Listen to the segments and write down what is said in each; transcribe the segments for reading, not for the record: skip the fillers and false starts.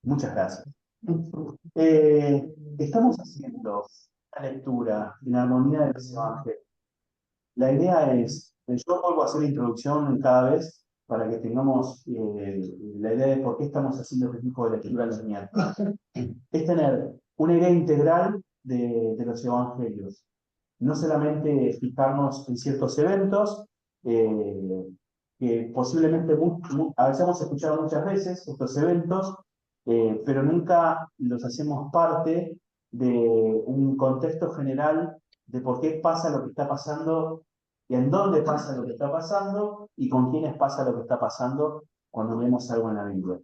Muchas gracias. Estamos haciendo una lectura en armonía de los evangelios. La idea es, yo vuelvo a hacer la introducción cada vez para que tengamos la idea de por qué estamos haciendo este tipo de lectura los miércoles. Es tener una idea integral de los evangelios. No solamente fijarnos en ciertos eventos, eh, que posiblemente a veces hemos escuchado muchas veces estos eventos, pero nunca los hacemos parte de un contexto general de por qué pasa lo que está pasando, y en dónde pasa lo que está pasando y con quiénes pasa lo que está pasando cuando vemos algo en la Biblia.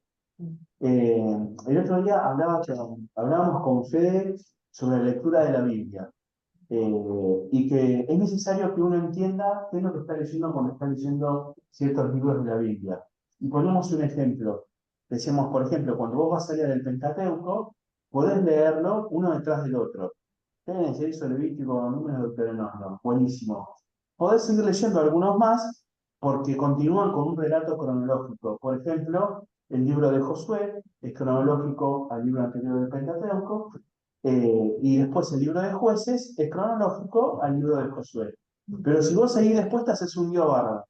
El otro día hablábamos con Fede sobre la lectura de la Biblia, y que es necesario que uno entienda qué es lo que está leyendo cuando está leyendo ciertos libros de la Biblia. Y ponemos un ejemplo. Decíamos, por ejemplo, cuando vos vas a leer el Pentateuco, podés leerlo uno detrás del otro. Génesis, Éxodo, Levítico, Números, Deuteronomio. Buenísimo. Podés seguir leyendo algunos más porque continúan con un relato cronológico. Por ejemplo, el libro de Josué es cronológico al libro anterior del Pentateuco, y después el libro de Jueces es cronológico al libro de Josué. Pero si vos seguís después te haces un lío bárbaro,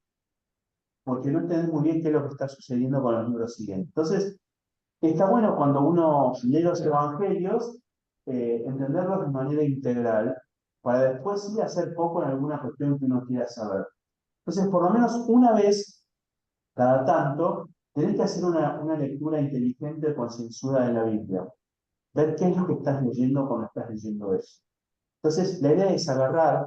porque no entendés muy bien qué es lo que está sucediendo con los libros siguientes. Entonces, está bueno cuando uno lee los evangelios, entenderlos de manera integral, para después sí hacer poco en alguna cuestión que uno quiera saber. Entonces, por lo menos una vez cada tanto, tenés que hacer una lectura inteligente con censura de la Biblia. Ver qué es lo que estás leyendo cuando estás leyendo eso. Entonces, la idea es agarrar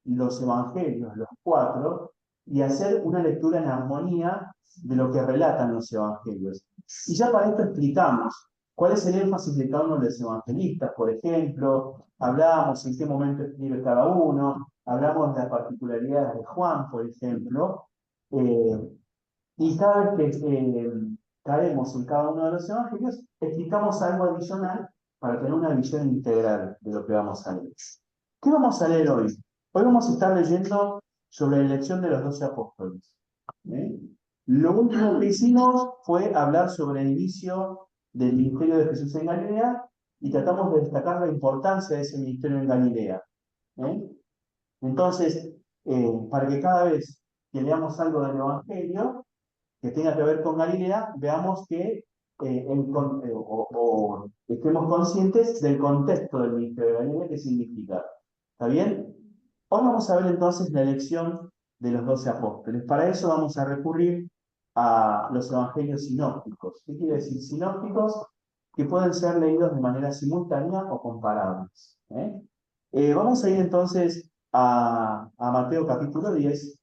los evangelios, los cuatro, y hacer una lectura en armonía de lo que relatan los evangelios. Y ya para esto explicamos cuál es el énfasis de cada uno de los evangelistas, por ejemplo, hablamos en qué momento escribe cada uno, hablamos de las particularidades de Juan, por ejemplo, y cada vez que caemos en cada uno de los evangelios, explicamos algo adicional para tener una visión integral de lo que vamos a leer. ¿Qué vamos a leer hoy? Hoy vamos a estar leyendo sobre la elección de los 12 apóstoles. ¿Eh? Lo último que hicimos fue hablar sobre el inicio del ministerio de Jesús en Galilea y tratamos de destacar la importancia de ese ministerio en Galilea. ¿Eh? Entonces, para que cada vez que leamos algo del Evangelio que tenga que ver con Galilea, veamos que estemos conscientes del contexto del ministerio de Galilea, qué significa. ¿Está bien? Hoy vamos a ver entonces la elección de los 12 apóstoles. Para eso vamos a recurrir a los evangelios sinópticos. ¿Qué quiere decir sinópticos? Que pueden ser leídos de manera simultánea o comparables. Vamos a ir entonces a Mateo capítulo 10.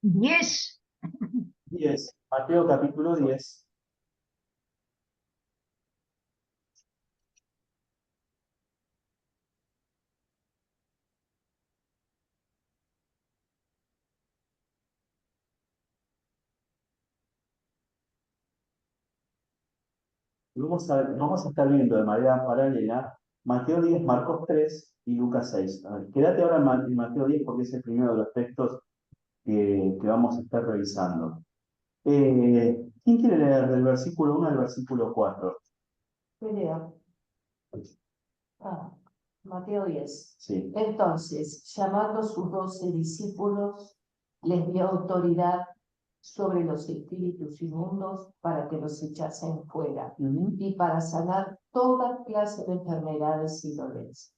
10. 10, Mateo capítulo 10. Vamos a estar viendo de manera paralela Mateo 10, Marcos 3 y Lucas 6. A ver, quédate ahora en Mateo 10 porque es el primero de los textos que vamos a estar revisando. ¿Quién quiere leer del versículo 1 al versículo 4? Leo. Mateo 10. Sí. Entonces, llamando a sus 12 discípulos, les dio autoridad sobre los espíritus inmundos para que los echasen fuera y para sanar toda clase de enfermedades y dolencias.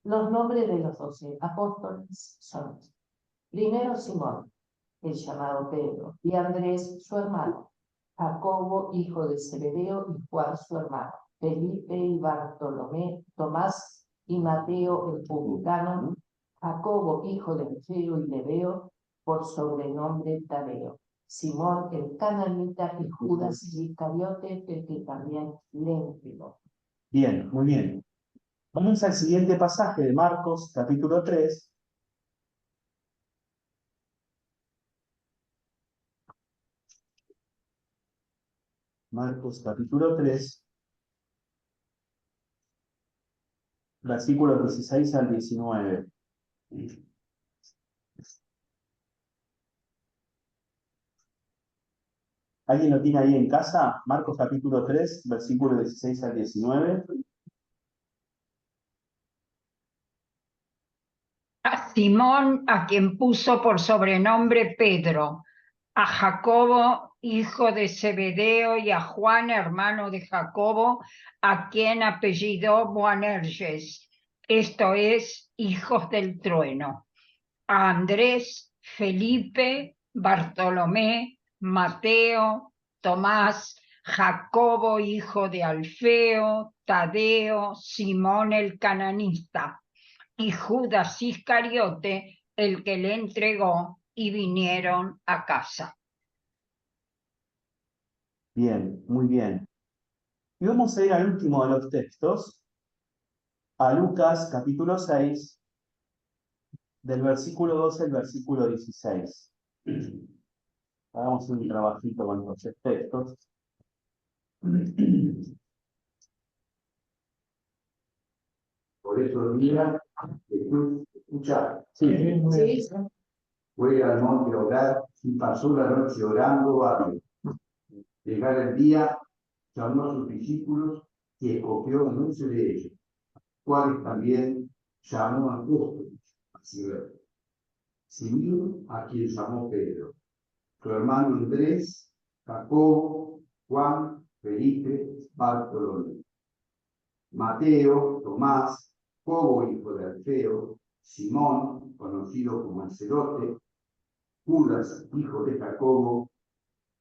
Los nombres de los 12 apóstoles son: primero Simón, el llamado Pedro, y Andrés su hermano, Jacobo hijo de Zebedeo y Juan su hermano, Felipe y Bartolomé, Tomás y Mateo el publicano, Jacobo hijo de Alfeo y Lebeo, por sobrenombre Tadeo, Simón el cananita y Judas Iscariote, el que también le entregó. Bien, muy bien. Vamos al siguiente pasaje de Marcos, capítulo 3. Marcos, capítulo 3, versículos 16 al 19. ¿Alguien lo tiene ahí en casa? Marcos capítulo 3, versículo 16 al 19. A Simón, a quien puso por sobrenombre Pedro, a Jacobo, hijo de Zebedeo, y a Juan, hermano de Jacobo, a quien apellidó Boanerges, esto es, hijos del trueno, a Andrés, Felipe, Bartolomé, Mateo, Tomás, Jacobo, hijo de Alfeo, Tadeo, Simón el cananista, y Judas Iscariote, el que le entregó, y vinieron a casa. Bien, muy bien. Y vamos a ir al último de los textos, a Lucas capítulo 6, del versículo 12 al versículo 16. Hagamos un trabajito con los textos. Por esos días, Jesús, escucha, Sí. fue al monte a orar y pasó la noche orando a Dios. Llegar el día, llamó a sus discípulos y escogió a 11 de ellos, cuales también llamó a apóstoles, Simón, a quien llamó Pedro, su hermano Andrés, Jacobo, Juan, Felipe, Bartolomé, Mateo, Tomás, Jacobo, hijo de Alfeo, Simón, conocido como el Celote, Judas, hijo de Jacobo,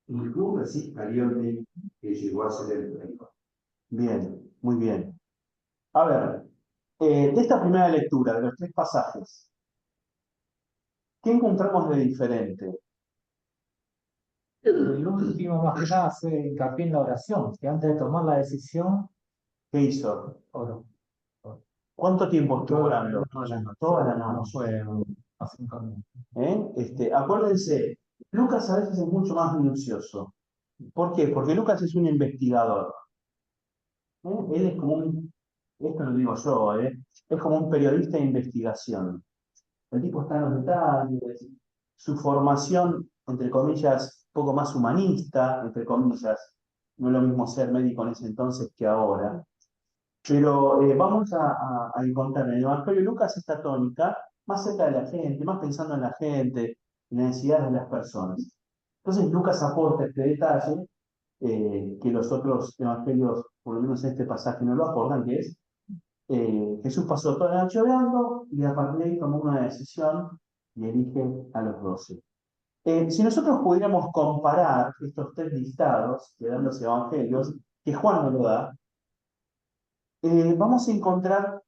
y Judas Iscariote, que llegó a ser el traidor. Bien, muy bien. A ver, de esta primera lectura, de los 3 pasajes, ¿qué encontramos de diferente? El último más que nada hace hincapié en la oración, que antes de tomar la decisión, ¿Qué hizo? oró. ¿Cuánto tiempo estuvo orando? Toda la noche. no fue así un camino. Acuérdense, Lucas a veces es mucho más minucioso. ¿Por qué? Porque Lucas es un investigador. Él es como esto lo digo yo, es como un periodista de investigación. El tipo está en los detalles, su formación, entre comillas, un poco más humanista, entre comillas, no es lo mismo ser médico en ese entonces que ahora. Pero vamos a encontrar en el Evangelio de Lucas esta tónica más cerca de la gente, más pensando en la gente, en las necesidades de las personas. Entonces Lucas aporta este detalle que los otros evangelios, por lo menos en este pasaje, no lo aportan, que es Jesús pasó toda la noche orando y a partir de ahí tomó una decisión y elige a los 12. Si nosotros pudiéramos comparar estos 3 listados que dan los evangelios, que Juan no lo da, vamos a encontrar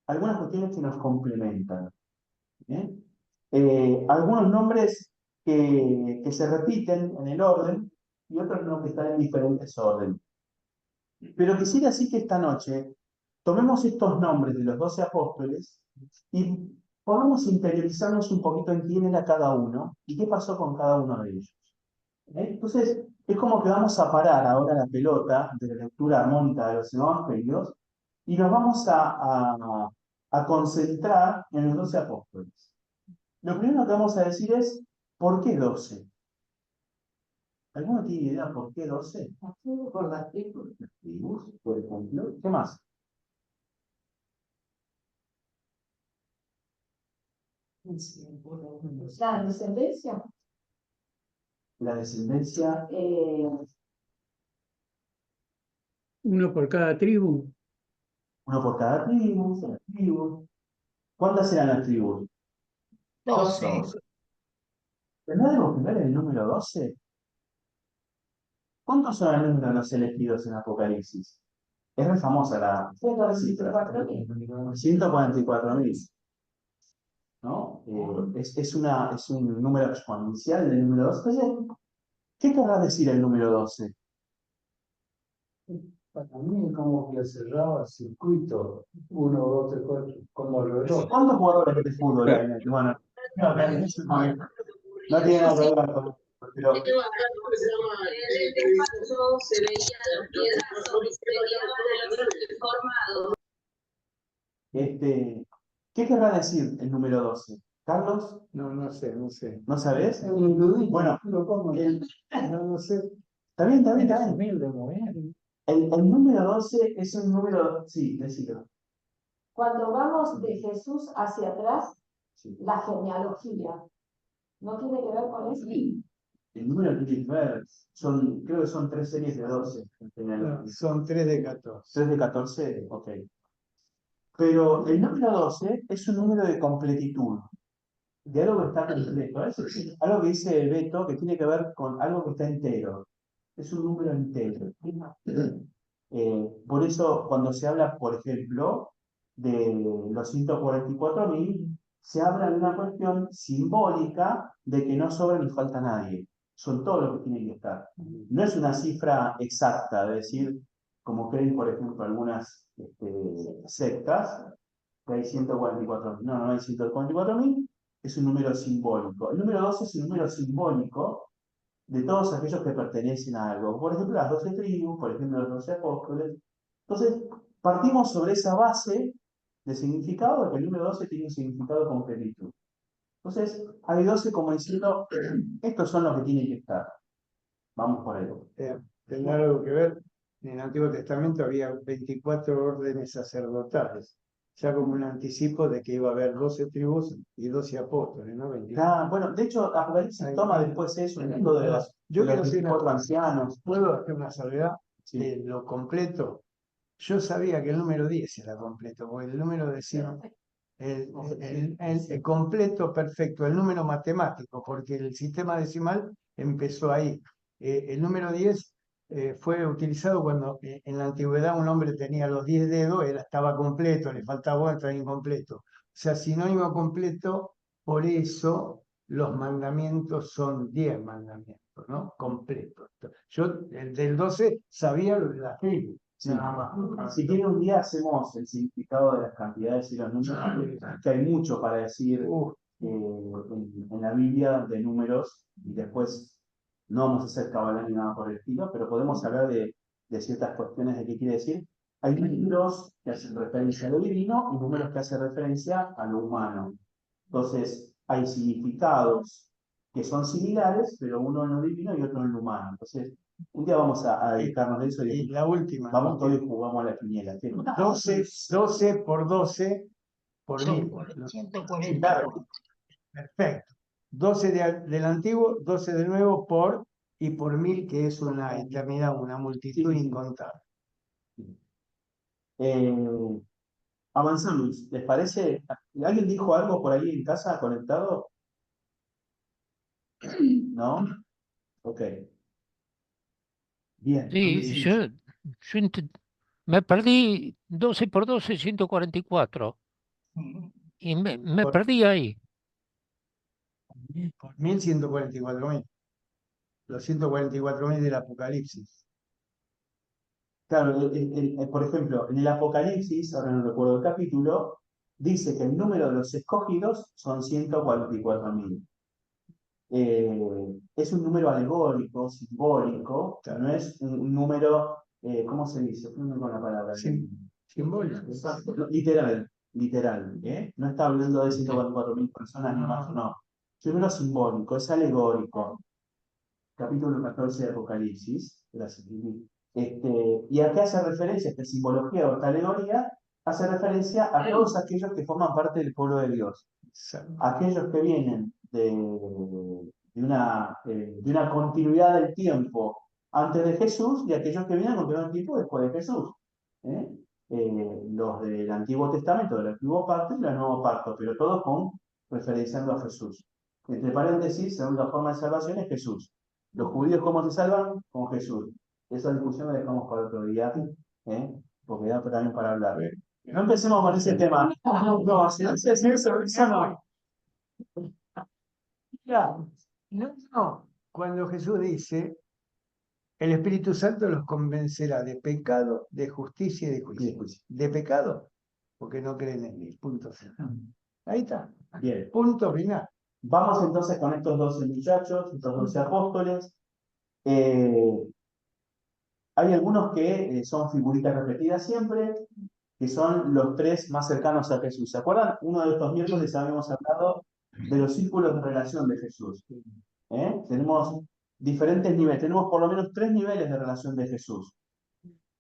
algunas cuestiones que nos complementan. ¿Bien? Algunos nombres que se repiten en el orden y otros no, que están en diferentes órdenes. Pero quisiera así que esta noche tomemos estos nombres de los 12 apóstoles y podamos interiorizarnos un poquito en quién era cada uno y qué pasó con cada uno de ellos. Entonces, es como que vamos a parar ahora la pelota de la lectura armónica de los evangelios y nos vamos a concentrar en los 12 apóstoles. Lo primero que vamos a decir es, ¿por qué 12? ¿Alguno tiene idea por qué 12? Por las tribus. Las tribus, por ejemplo. ¿Qué más? La descendencia. La descendencia. Uno por cada tribu. Uno por cada tribu. ¿Cuántas eran las tribus? 12. ¿No debemos ver el número 12? ¿Cuántos son el número de los elegidos en Apocalipsis? Es re famosa la cifra. 144.000. ¿No? Es un número exponencial del número 12. Entonces, ¿qué querrá decir el número 12? Para mí es como que cerraba el circuito, 1, 2, 3, 4, como el reloj. ¿Cuántos jugadores de fútbol hay en el bueno, no tiene nada que ver con pero ¿qué querrá decir el número 12? Carlos, No, no sé, no sé. ¿no sabés? Es un erudito, Bueno, lo como. el- No, no sé. está bien, está bien, está Es bien. humilde, muy bien. El número 12 es un número, sí, decilo. Cuando vamos de Jesús hacia atrás, Sí. la genealogía, ¿no tiene que ver con eso? El número tiene que ver, creo que son 3 series de 12 en general. No, son 3 de 14. 3 de 14, ok. Pero el número 12 es un número de completitud, de algo que está completo. Es algo que dice Beto que tiene que ver con algo que está entero. Es un número entero. Por eso, cuando se habla, por ejemplo, de los 144.000, se habla de una cuestión simbólica de que no sobra ni falta nadie. Son todos los que tienen que estar. No es una cifra exacta, de decir, como creen, por ejemplo, algunas sectas, que hay 144.000. No, no hay 144.000, es un número simbólico. El número 12 es un número simbólico de todos aquellos que pertenecen a algo. Por ejemplo, las 12 tribus, por ejemplo, los 12 apóstoles. Entonces, partimos sobre esa base de significado, de que el número 12 tiene un significado con plenitud. Entonces, hay 12 como diciendo, estos son los que tienen que estar. Vamos por ahí. ¿Tendrá algo que ver? En el Antiguo Testamento había 24 órdenes sacerdotales, ya como un anticipo de que iba a haber 12 tribus y 12 apóstoles, ¿no? 24. Bueno, de hecho, Apocalipsis toma después eso, en esto de los, Yo de los quiero decir una 24 cosa, ancianos. ¿puedo hacer una salvedad Sí. de lo completo? Yo sabía que el número 10 era completo, porque el número decía el completo perfecto, el número matemático, porque el sistema decimal empezó ahí. El número 10 fue utilizado cuando en la antigüedad un hombre tenía los 10 dedos, estaba completo, le faltaba uno, estaba incompleto. O sea, sinónimo completo, por eso los mandamientos son 10 mandamientos, ¿no? Completos. Yo, el del 12, sabía lo de la tribu. Sí. Si quiere un día hacemos el significado de las cantidades y los números, que hay mucho para decir en la Biblia de números, y después no vamos a hacer cabalán ni nada por el estilo, pero podemos hablar de ciertas cuestiones de qué quiere decir. Hay números que hacen referencia a lo divino y números que hacen referencia a lo humano. Entonces, hay significados que son similares, pero uno en lo divino y otro en lo humano. Entonces, un día vamos a dedicarnos a eso Y la última, vamos todos y jugamos a la quiniela. 12 por 12 por Son 1000. 144. Perfecto. 12 del antiguo, 12 del nuevo y por 1000, que es una eternidad, una multitud incontable. Avanzamos, ¿les parece? ¿Alguien dijo algo por ahí en casa conectado? ¿No? Ok. Bien. Sí, yo me perdí 12 por 12, 144. Y me Por, perdí ahí. por 1000, 144.000. Los 144.000 del Apocalipsis. Claro, por ejemplo, en el Apocalipsis, ahora no recuerdo el capítulo, dice que el número de los escogidos son 144.000. Es un número alegórico, simbólico, no es un número, ¿cómo se dice? No con la palabra. Simbólico. No, literal, ¿eh? No está hablando de 144.000 personas ni más, no. Es un número simbólico, es alegórico. Capítulo 14 de Apocalipsis, gracias, Lili. Y a qué hace referencia esta simbología o esta alegoría, hace referencia a todos aquellos que forman parte del pueblo de Dios. Aquellos que vienen de una continuidad del tiempo antes de Jesús y aquellos que vienen a continuidad del tiempo después de Jesús. ¿Eh? Los del Antiguo Testamento, del Antiguo Pacto y del Nuevo Pacto, pero todos con referenciando a Jesús. Entre paréntesis, la única forma de salvación es Jesús. ¿Los judíos cómo se salvan? Con Jesús. Esa discusión la dejamos para otro día, porque da también para hablar. No empecemos con ese tema. No, si no se hace eso no. No, cuando Jesús dice, el Espíritu Santo los convencerá de pecado, de justicia y de juicio. De pecado, porque no creen en mí. Punto final. Ahí está. Bien. Punto final. Vamos entonces con estos 12 muchachos, estos 12 apóstoles. Hay algunos que son figuritas repetidas siempre, que son los tres más cercanos a Jesús. ¿Se acuerdan? Uno de estos miércoles habíamos hablado de los círculos de relación de Jesús. Tenemos diferentes niveles, tenemos por lo menos 3 niveles de relación de Jesús.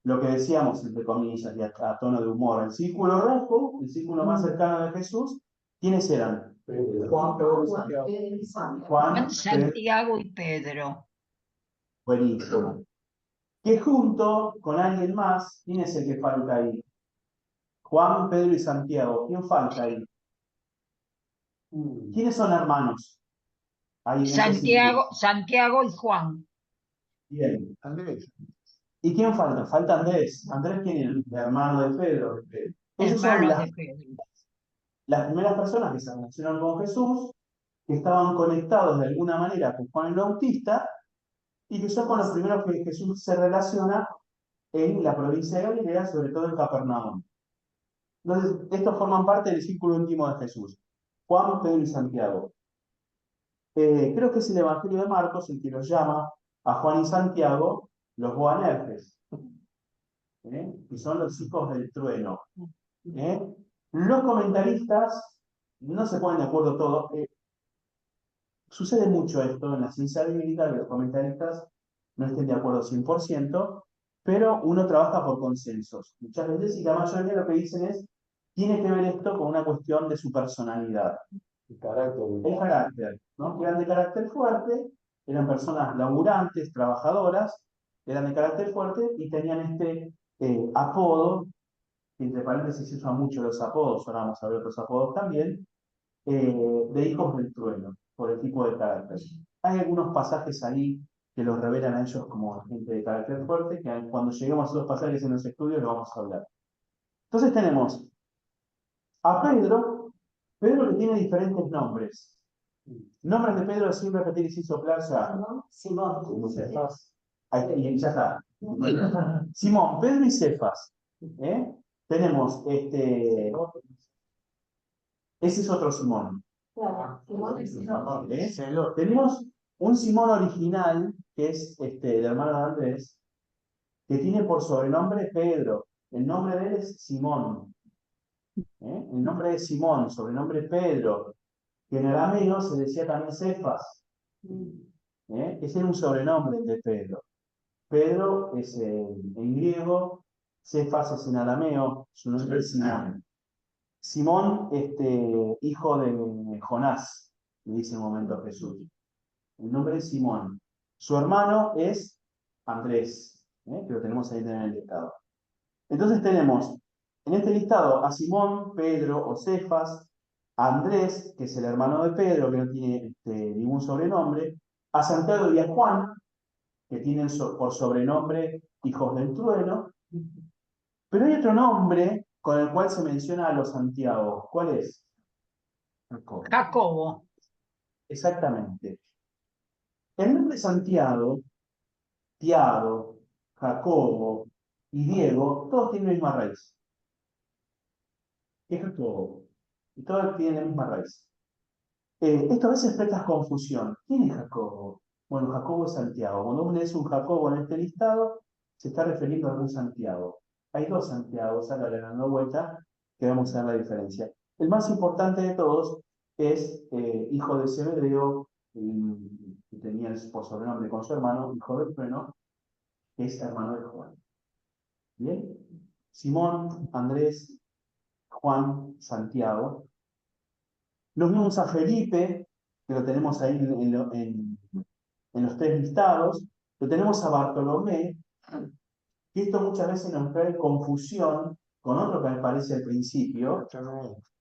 Lo que decíamos, entre comillas, y a tono de humor, el círculo rojo, el círculo más cercano de Jesús, ¿quiénes eran? Juan, Pedro y Santiago. Juan, Santiago y Pedro. buenísimo. Que junto con alguien más, ¿quién es el que falta ahí? Juan, Pedro y Santiago. ¿Quién falta ahí? ¿Quiénes son hermanos? Ahí en ese círculo. Santiago y Juan. Bien. Andrés. ¿Y quién falta? Falta Andrés. ¿Andrés quién es? El hermano de Pedro. Esos son Hermanos de Pedro. las primeras personas que se relacionaron con Jesús, que estaban conectados de alguna manera con Juan el Bautista, y que son con los primeros que Jesús se relaciona en la provincia de Galilea, sobre todo en Capernaum. Entonces, estos forman parte del círculo íntimo de Jesús. Juan, Pedro y Santiago. Creo que es el Evangelio de Marcos el que los llama a Juan y Santiago los Boanerges, que son los hijos del trueno. Los comentaristas no se ponen de acuerdo todos. Sucede mucho esto en la ciencia bíblica, que los comentaristas no estén de acuerdo 100%, pero uno trabaja por consensos. Muchas veces, y la mayoría lo que dicen es, tiene que ver esto con una cuestión de su personalidad. El carácter, ¿no? Que eran de carácter fuerte, eran personas laburantes, trabajadoras, eran de carácter fuerte y tenían este apodo, que entre paréntesis se usan mucho los apodos, ahora vamos a ver otros apodos también, de hijos del trueno, por el tipo de carácter. Hay algunos pasajes ahí que los revelan a ellos como gente de carácter fuerte, que cuando lleguemos a esos pasajes en los estudios lo vamos a hablar. Entonces tenemos a Pedro que tiene diferentes nombres. Nombres de Pedro sin repetir y sin soplar ya. Simón. Ahí, ya está. Simón, Pedro y Cefas. Tenemos ese es otro Simón. Claro, Simón es Simón. Tenemos un Simón original, que es el hermano de Andrés, que tiene por sobrenombre Pedro. El nombre de él es Simón. El nombre es Simón, sobrenombre Pedro, que en arameo se decía también Cefas. Ese era un sobrenombre de Pedro. Pedro es en griego, Cefas es en arameo, su nombre es Simón. Simón, hijo de Jonás, le dice en un momento a Jesús. El nombre es Simón. Su hermano es Andrés, que lo tenemos ahí en el listado. Entonces tenemos en este listado a Simón, Pedro o Cefas, a Andrés, que es el hermano de Pedro, que no tiene ningún sobrenombre, a Santiago y a Juan, que tienen por sobrenombre hijos del trueno. Pero hay otro nombre con el cual se menciona a los Santiago. ¿Cuál es? Jacobo. Exactamente. El nombre Santiago, Tiago, Jacobo y Diego, todos tienen la misma raíz. Es Jacobo. Y todos tienen la misma raíz. Esto a veces presta confusión. ¿Quién es Jacobo? Bueno, Jacobo es Santiago. Cuando uno lees un Jacobo en este listado, se está refiriendo a algún Santiago. Hay dos Santiagos, ahora le dando vuelta, que vamos a ver la diferencia. El más importante de todos es hijo de Zebedeo, que tenía por sobrenombre con su hermano, hijo del trueno, que es hermano de Juan. ¿Bien? Simón, Andrés, Juan, Santiago. Nos vemos a Felipe, que lo tenemos ahí en los 3 listados. Lo tenemos a Bartolomé, que esto muchas veces nos trae confusión con otro que me parece al principio,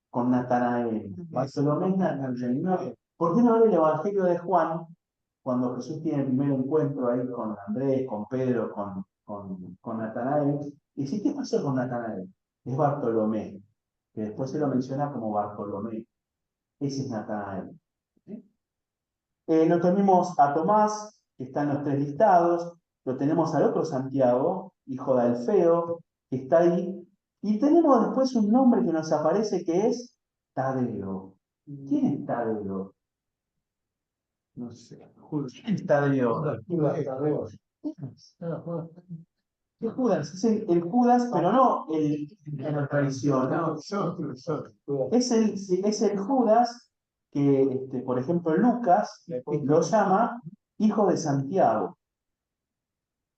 con Natanael. Bartolomé es Natanael. ¿Por qué no lee el Evangelio de Juan, cuando Jesús tiene el primer encuentro ahí con Andrés, con Pedro, con Natanael? Y dice, ¿qué pasó con Natanael? Es Bartolomé, que después se lo menciona como Bartolomé. Ese es Natanael. Lo tenemos a Tomás, que está en los 3 listados. Lo tenemos al otro Santiago, hijo de Alfeo, que está ahí. Y tenemos después un nombre que nos aparece que es Tadeo. ¿Quién es Tadeo? No sé. ¿Quién es Tadeo? ¿Qué Judas? Es el Judas, pero no en la tradición. No, Es el Judas que, por ejemplo, Lucas lo llama hijo de Santiago.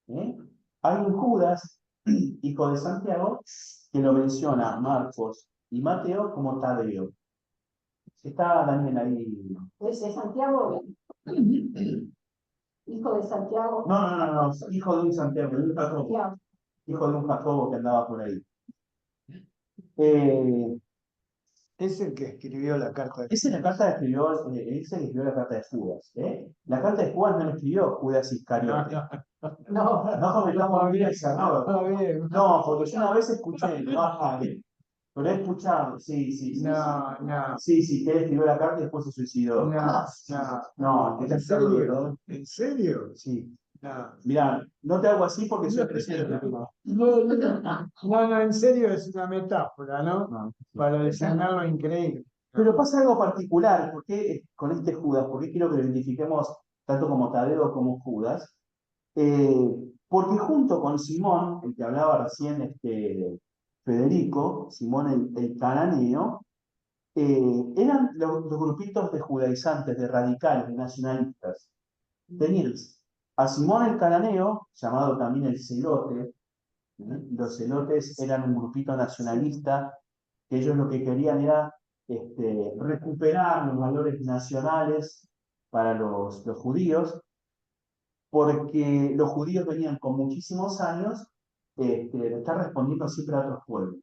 ¿Eh? Hay un Judas, hijo de Santiago, que lo menciona Marcos y Mateo como Tadeo. Está Daniel ahí. ¿Es de Santiago? Hijo de Santiago. No, hijo de un Santiago, de un Jacobo. Santiago. Hijo de un Jacobo que andaba por ahí. Es el que escribió la carta de Esa es la carta que escribió, ese que escribió la carta de Judas. La carta de Judas no la escribió Judas Iscariote. No, No, porque estamos bien Está bien. No, porque yo una vez escuché, pero he escuchado, sí. No. Sí, que él escribió la carta y después se suicidó. No, hay que ¿En escucharlo, serio? ¿verdad? ¿En serio? Sí. No. Mirá, no te hago así porque soy presidente. No, en serio es una metáfora, ¿no? No. Para designar lo increíble. Pero pasa algo particular, ¿por qué con este Judas? ¿Por qué quiero que lo identifiquemos tanto como Tadeo como Judas? Porque junto con Simón, el que hablaba recién Federico, Simón el cananeo, eran los grupitos de judaizantes, de radicales, de nacionalistas. Tenías a Simón el cananeo, llamado también el celote. Los celotes eran un grupito nacionalista, que ellos lo que querían era recuperar los valores nacionales para los judíos, porque los judíos venían con muchísimos años de estar respondiendo siempre a otros pueblos.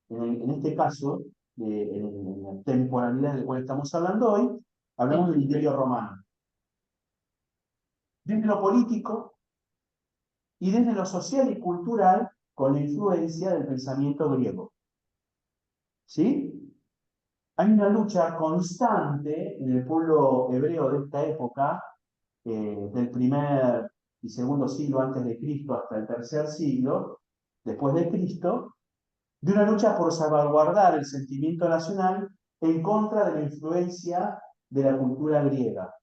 En este caso, en la temporalidad del cual estamos hablando hoy, hablamos del Imperio Romano. Desde lo político y desde lo social y cultural, con la influencia del pensamiento griego. ¿Sí? Hay una lucha constante en el pueblo hebreo de esta época, del primer y segundo siglo antes de Cristo hasta el tercer siglo después de Cristo, de una lucha por salvaguardar el sentimiento nacional en contra de la influencia de la cultura griega.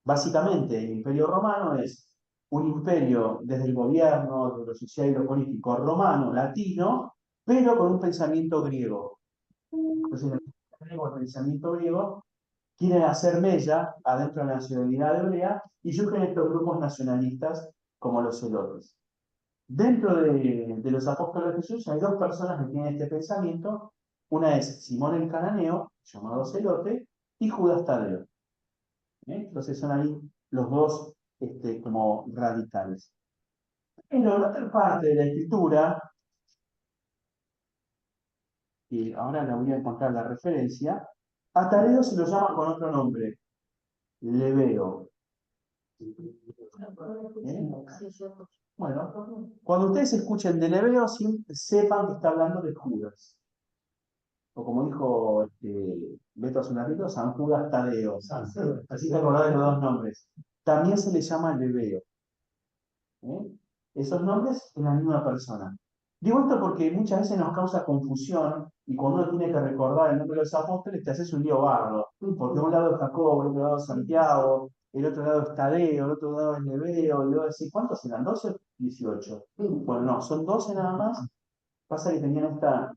Básicamente, el Imperio Romano es un imperio desde el gobierno, desde lo social y lo político romano, latino, pero con un pensamiento griego. Entonces, el pensamiento griego quieren hacer mella adentro de la nacionalidad hebrea y surgen estos grupos nacionalistas como los celotes. Dentro de los apóstoles de Jesús hay dos personas que tienen este pensamiento. Una es Simón el cananeo, llamado celote, y Judas Tadeo. Entonces son ahí los dos como radicales. En la otra parte de la escritura, y ahora la voy a encontrar la referencia, a Tadeo se lo llama con otro nombre, Lebeo. Bueno, cuando ustedes escuchen de Lebeo, sepan que está hablando de Judas. O como dijo Beto hace un ratito, San Judas Tadeo. Así te acordás de los dos nombres. También se le llama Lebeo. Esos nombres en la misma persona. Digo esto porque muchas veces nos causa confusión y cuando uno tiene que recordar el nombre de los apóstoles te haces un lío barro. Porque un lado es Jacobo, el otro lado es Santiago, el otro lado es Tadeo, el otro lado es Lebeo, y luego decís, ¿cuántos eran? ¿12 o 18? Bueno, no, son 12 nada más. Pasa que tenían esta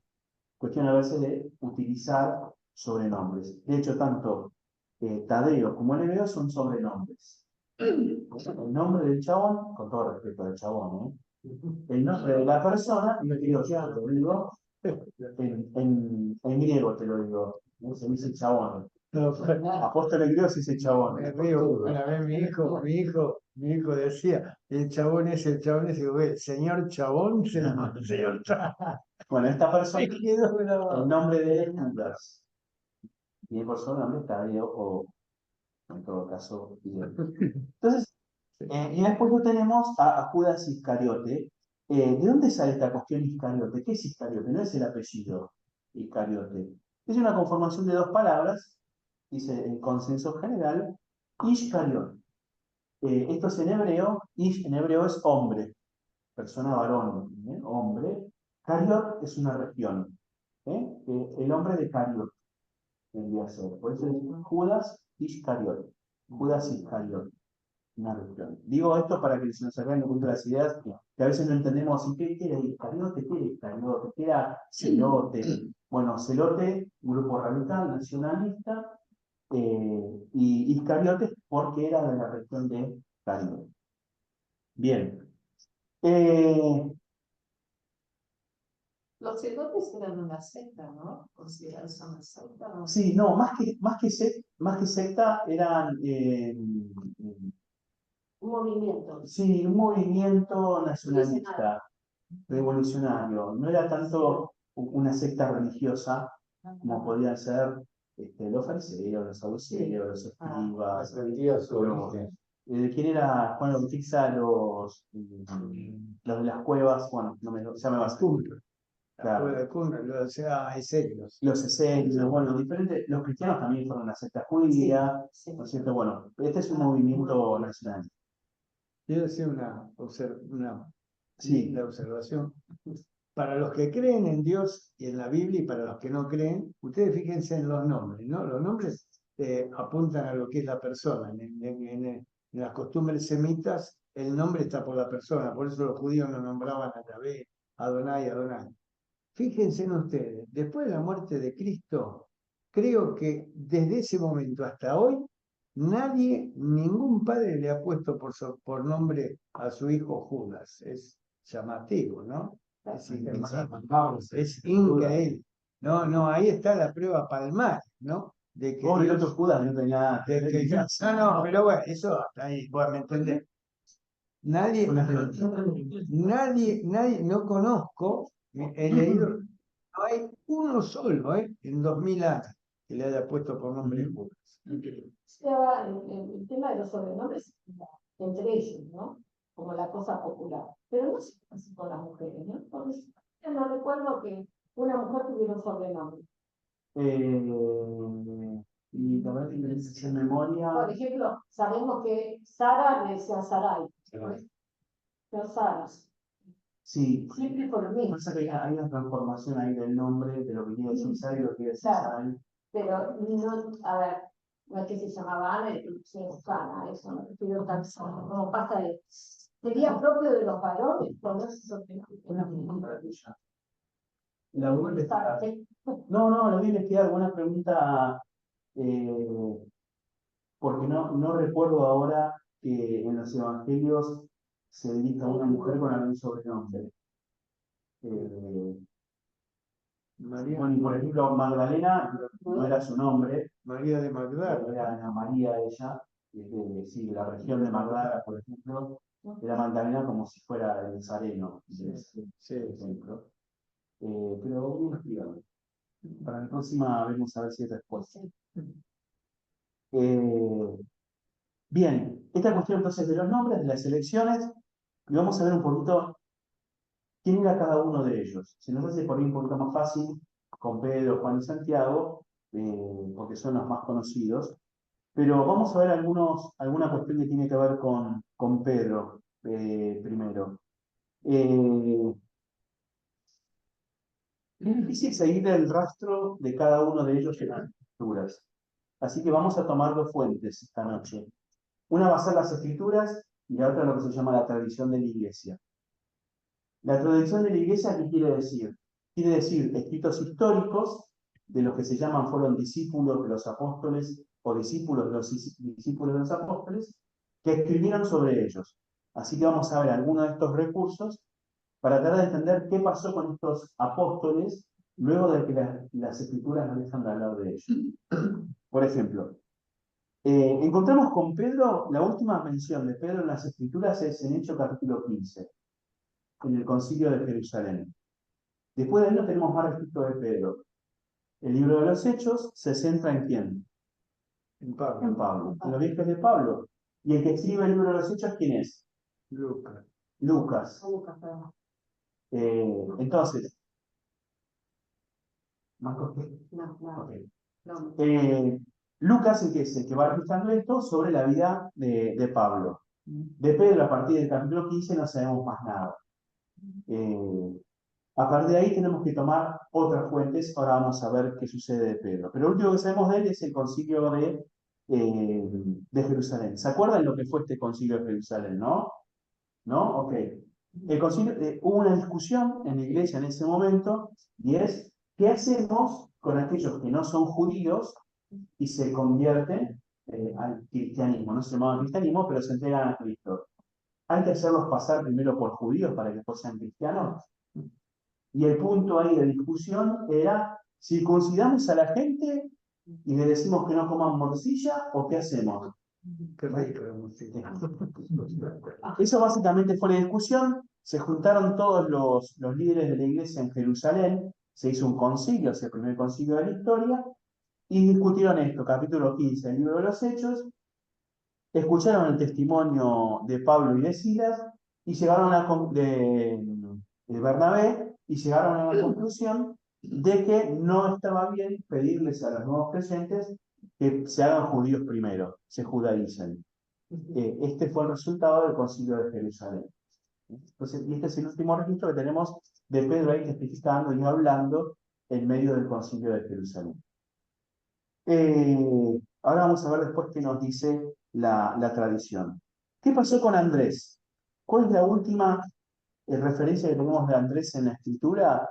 cuestión a veces de utilizar sobrenombres. De hecho, tanto Tadeo como Lebeo son sobrenombres. El nombre del chabón, con todo respeto al chabón, el nombre de la persona, y yo ya lo digo, en griego te lo digo, se dice chabón. Apóstol en griego se dice chabón. Me río, una vez mi hijo decía, el chabón es, digo, el señor chabón, señor chabón. Bueno, esta persona, Me quedó grabado. el nombre de él es Judas. Y por su nombre está Tadeo o en todo caso. Entonces, y después lo tenemos a Judas Iscariote. ¿De dónde sale esta cuestión Iscariote? ¿Qué es Iscariote? No es el apellido Iscariote. Es una conformación de dos palabras, dice en consenso general, Ishkariot. Esto es en hebreo, Ish en hebreo es hombre, persona varón, hombre. Cariot es una región, el hombre de Cariot tendría que ser. Por eso es Judas Iscariot. Judas Iscariot, una región. Digo esto para que se nos hagan un punto de las ideas que a veces no entendemos. ¿Y qué era Iscariote? ¿Qué era Iscariote? ¿Qué era Celote? Bueno, Celote, un grupo radical, nacionalista, y Iscariotes porque era de la región de Galilea. Bien. Los celotes eran una secta, ¿no? ¿Consideras una secta? ¿No? Sí, no, más que secta eran Un movimiento. sí, un movimiento nacionalista, revolucionario. No era tanto una secta religiosa como podían ser los fariseos, los saduceos, los escribas. ¿Quién era Juan Bautista? Los de las cuevas, bueno, ya me va a salir. Claro. O sea, esenios. Los esenios, bueno, los cristianos también fueron una secta judía, ¿no es cierto? Bueno, este es un movimiento nacional. Quiero hacer una Sí. linda observación. Para los que creen en Dios y en la Biblia y para los que no creen, ustedes fíjense en los nombres, ¿no? Los nombres apuntan a lo que es la persona. En las costumbres semitas, el nombre está por la persona, por eso los judíos no nombraban a Yahvé, Adonai, Adonai. Fíjense en ustedes, después de la muerte de Cristo, creo que desde ese momento hasta hoy, ningún padre le ha puesto por nombre a su hijo Judas. Es llamativo, ¿no? Es increíble. No, ahí está la prueba palmar, ¿no? De que el otro Judas no tenía nada. No, pero bueno, eso hasta ahí, bueno, ¿me entendés? Nadie, no conozco, he leído, no hay uno solo, en 2000 años que le haya puesto por nombre Judas. El tema de los sobrenombres entre ellos, ¿no? Como la cosa popular. Pero no se hace con las mujeres, ¿no? Porque yo no recuerdo que una mujer tuviera un sobrenombre. Y la verdad que en memoria. Por ejemplo, sabemos que Sara le decía Sarai, pero Sara. Sí. Siempre por lo mismo. Pasa que hay una transformación ahí del nombre, de lo que quiere decir Sara y lo que quiere decir Sarai. Pero no, a ver, no es que se llamaba Ana y se Susana, eso no refiero tanto como pasa de. Sería propio de los varones ponerse sobrenombre. La voy a investigar. No, la voy a investigar. Buena pregunta, porque no recuerdo ahora que en los evangelios se dirija a una mujer con algún sobrenombre. María, bueno, y por ejemplo, Magdalena no era su nombre, María de Magdala. era Ana María ella, sí, de la región de Magdala, por ejemplo, era Magdalena como si fuera el Nazareno, por ejemplo. Pero voy a investigar. Para la próxima vamos a ver si hay respuesta. Bien, esta cuestión entonces de los nombres, de las elecciones, y vamos a ver un poquito quién era cada uno de ellos. Se nos hace por ahí un poquito más fácil con Pedro, Juan y Santiago, porque son los más conocidos, pero vamos a ver alguna cuestión que tiene que ver con Pedro primero. Es difícil seguir el rastro de cada uno de ellos en las escrituras, así que vamos a tomar dos fuentes esta noche. Una va a ser las escrituras y la otra lo que se llama la tradición de la iglesia. La tradición de la iglesia, ¿qué quiere decir? Quiere decir escritos históricos de los que se llaman fueron discípulos de los apóstoles o discípulos de los discípulos de los apóstoles que escribieron sobre ellos. Así que vamos a ver algunos de estos recursos para tratar de entender qué pasó con estos apóstoles luego de que las escrituras no dejan de hablar de ellos. Por ejemplo, encontramos con Pedro, la última mención de Pedro en las escrituras es en Hechos capítulo 15, en el concilio de Jerusalén. Después de ahí no tenemos más registro de Pedro. El libro de los Hechos se centra en ¿quién? En Pablo. En Pablo, en los viajes de Pablo. ¿Y el que escribe el libro de los Hechos quién es? Lucas. Entonces, ¿Marcos qué? No. Okay. Lucas es el que va registrando esto sobre la vida de Pablo. De Pedro, a partir del capítulo 15, no sabemos más nada. A partir de ahí tenemos que tomar otras fuentes. Ahora vamos a ver qué sucede de Pedro. Pero lo último que sabemos de él es el concilio de Jerusalén. ¿Se acuerdan lo que fue este concilio de Jerusalén, no? ¿No? Ok. El concilio, hubo una discusión en la iglesia en ese momento y es, ¿qué hacemos con aquellos que no son judíos y se convierten al cristianismo. No se llamaban cristianismo, pero se entregan a Cristo. ¿Hay que hacerlos pasar primero por judíos para que después sean cristianos? Y el punto ahí de discusión era, ¿circuncidamos a la gente y le decimos que no coman morcilla o qué hacemos? Qué rico la música. Eso básicamente fue la discusión. Se juntaron todos los líderes de la iglesia en Jerusalén, se hizo un concilio, es el primer concilio de la historia, y discutieron esto, capítulo 15 del libro de los Hechos, escucharon el testimonio de Pablo y de Silas, y llegaron a de Bernabé, y llegaron a la conclusión de que no estaba bien pedirles a los nuevos creyentes que se hagan judíos primero, se judaicen. Este fue el resultado del concilio de Jerusalén. Entonces, y este es el último registro que tenemos de Pedro ahí testificando y hablando en medio del concilio de Jerusalén. Ahora vamos a ver después qué nos dice la tradición. ¿Qué pasó con Andrés? ¿Cuál es la última referencia que tenemos de Andrés en la escritura?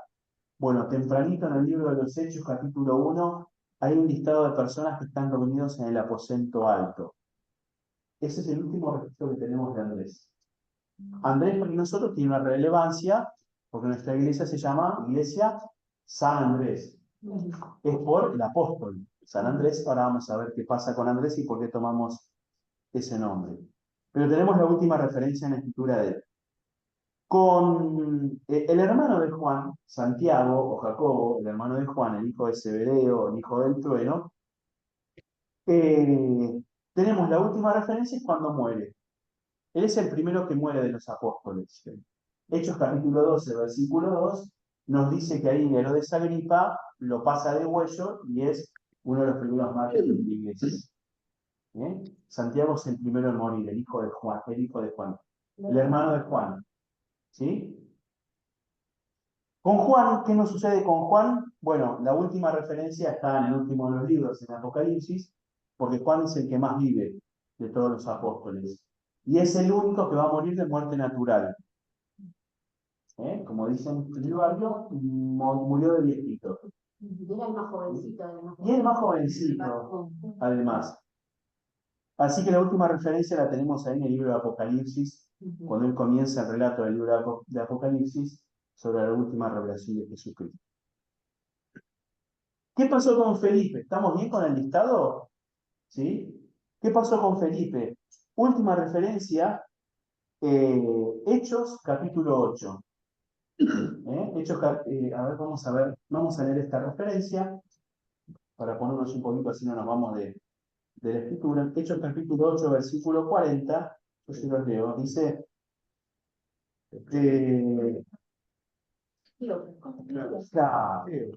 Bueno, tempranito en el libro de los Hechos, capítulo 1, hay un listado de personas que están reunidos en el aposento alto. Ese es el último registro que tenemos de Andrés. Andrés para nosotros tiene una relevancia, porque nuestra iglesia se llama Iglesia San Andrés. Es por el apóstol San Andrés. Ahora vamos a ver qué pasa con Andrés y por qué tomamos ese nombre. Pero tenemos la última referencia en la escritura de él. Con el hermano de Juan, Santiago o Jacobo, el hermano de Juan, el hijo de Zebedeo, el hijo del trueno, tenemos la última referencia cuando muere. Él es el primero que muere de los apóstoles. Hechos capítulo 12, versículo 2, nos dice que ahí Herodes Agripa lo pasa de huello y es uno de los primeros mártires de la iglesia. Santiago es el primero en morir, el hijo de Juan, el hermano de Juan. ¿Sí? Con Juan, ¿qué nos sucede con Juan? Bueno, la última referencia está en el último de los libros, en Apocalipsis, porque Juan es el que más vive de todos los apóstoles. Y es el único que va a morir de muerte natural. Como dicen en el barrio, murió de viejito. Y era el más jovencito, además. Y el más jovencito, además. Así que la última referencia la tenemos ahí en el libro de Apocalipsis, cuando él comienza el relato del libro de Apocalipsis sobre la última revelación de Jesucristo. ¿Qué pasó con Felipe? ¿Estamos bien con el listado? ¿Sí? ¿Qué pasó con Felipe? Última referencia, Hechos capítulo 8. Hechos, a ver, vamos a leer esta referencia para ponernos un poquito, así no nos vamos de la escritura. Hechos capítulo 8, versículo 40, yo se los leo, dice,